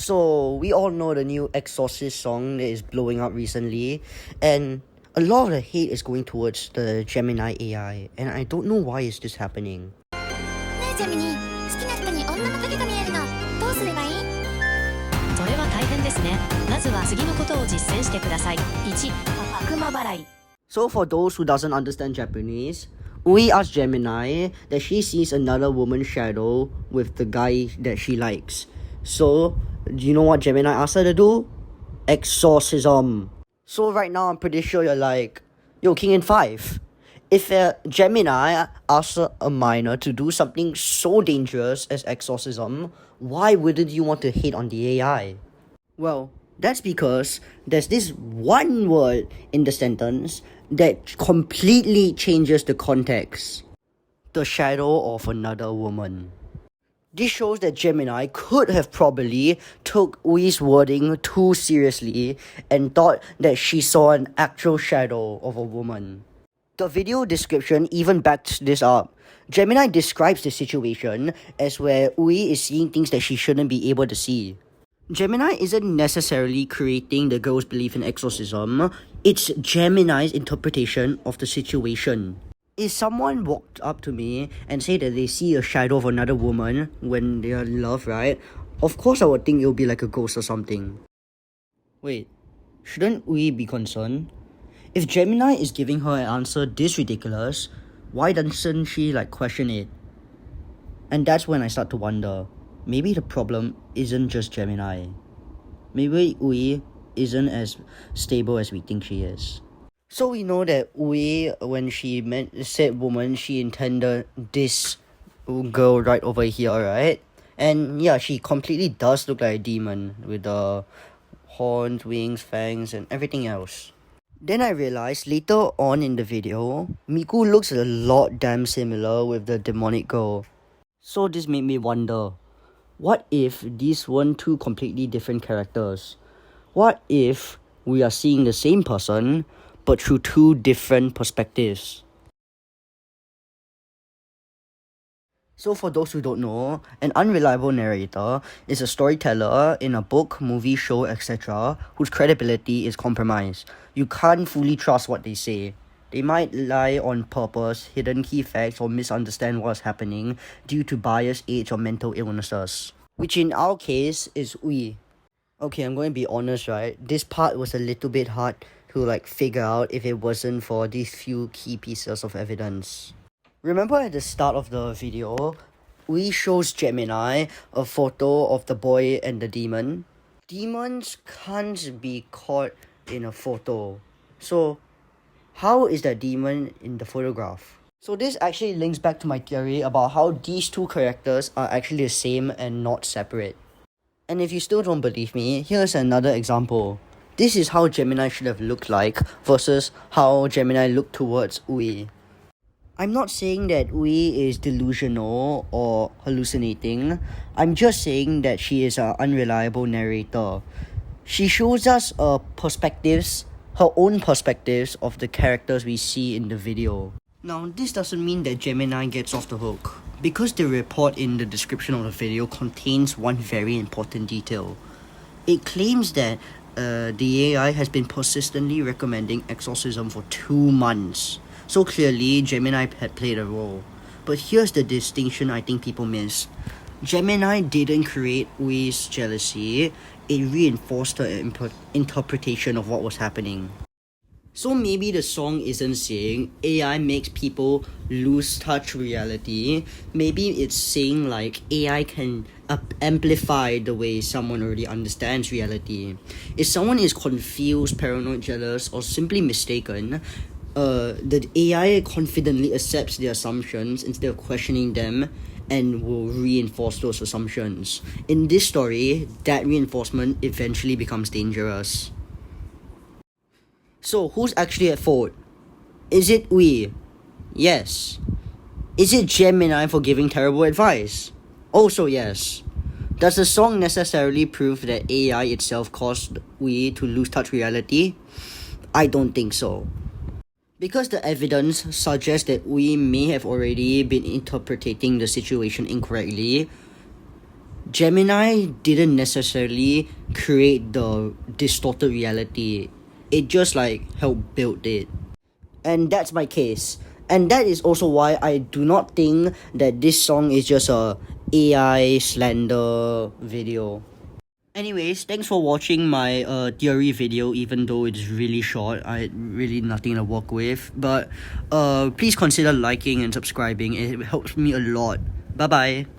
So, we all know the new Exorcist song that is blowing up recently, and a lot of the hate is going towards the Gemini AI, and I don't know why is this happening. So for those who doesn't understand Japanese, Ui asks Gemini that she sees another woman's shadow with the guy that she likes. So, do you know what Gemini asks her to do? Exorcism. So right now I'm pretty sure you're like, yo, King in 5. If a Gemini asks a minor to do something so dangerous as exorcism, why wouldn't you want to hate on the AI? Well, that's because there's this one word in the sentence that completely changes the context. The shadow of another woman. This shows that Gemini could have probably took Ui's wording too seriously and thought that she saw an actual shadow of a woman. The video description even backs this up. Gemini describes the situation as where Ui is seeing things that she shouldn't be able to see. Gemini isn't necessarily creating the girl's belief in exorcism, it's Gemini's interpretation of the situation. If someone walked up to me and said that they see a shadow of another woman when they are in love, right? Of course I would think it would be like a ghost or something. Wait, shouldn't we be concerned? If Gemini is giving her an answer this ridiculous, why doesn't she question it? And that's when I start to wonder, maybe the problem isn't just Gemini. Maybe Ui isn't as stable as we think she is. So we know that Ui, when she said woman, she intended this girl right over here, right? And yeah, she completely does look like a demon with the horns, wings, fangs, and everything else. Then I realized later on in the video, Miku looks a lot damn similar with the demonic girl. So this made me wonder, what if these weren't two completely different characters? What if we are seeing the same person, but through two different perspectives? So for those who don't know, an unreliable narrator is a storyteller in a book, movie, show, etc. whose credibility is compromised. You can't fully trust what they say. They might lie on purpose, hidden key facts, or misunderstand what's happening due to bias, age, or mental illnesses. Which in our case is Ui. Okay, I'm going to be honest, right? This part was a little bit hard to figure out if it wasn't for these few key pieces of evidence. Remember at the start of the video, Ui shows Gemini a photo of the boy and the demon. Demons can't be caught in a photo. So, how is that demon in the photograph? So this actually links back to my theory about how these two characters are actually the same and not separate. And if you still don't believe me, here's another example. This is how Gemini should have looked like versus how Gemini looked towards Ui. I'm not saying that Ui is delusional or hallucinating. I'm just saying that she is an unreliable narrator. She shows us her own perspectives of the characters we see in the video. Now, this doesn't mean that Gemini gets off the hook, because the report in the description of the video contains one very important detail. It claims that the AI has been persistently recommending exorcism for 2 months. So clearly, Gemini had played a role. But here's the distinction I think people miss. Gemini didn't create Ui's jealousy, it reinforced her interpretation of what was happening. So maybe the song isn't saying AI makes people lose touch reality. Maybe it's saying AI can amplify the way someone already understands reality. If someone is confused, paranoid, jealous, or simply mistaken, the AI confidently accepts the assumptions instead of questioning them and will reinforce those assumptions. In this story, that reinforcement eventually becomes dangerous. So, who's actually at fault? Is it Ui? Yes. Is it Gemini for giving terrible advice? Also yes. Does the song necessarily prove that AI itself caused Ui to lose touch reality? I don't think so. Because the evidence suggests that Ui may have already been interpreting the situation incorrectly, Gemini didn't necessarily create the distorted reality. It just like helped build it. And that's my case. And that is also why I do not think that this song is just a AI slander video. Anyways, thanks for watching my theory video, even though it's really short. I had really nothing to work with. But please consider liking and subscribing. It helps me a lot. Bye bye.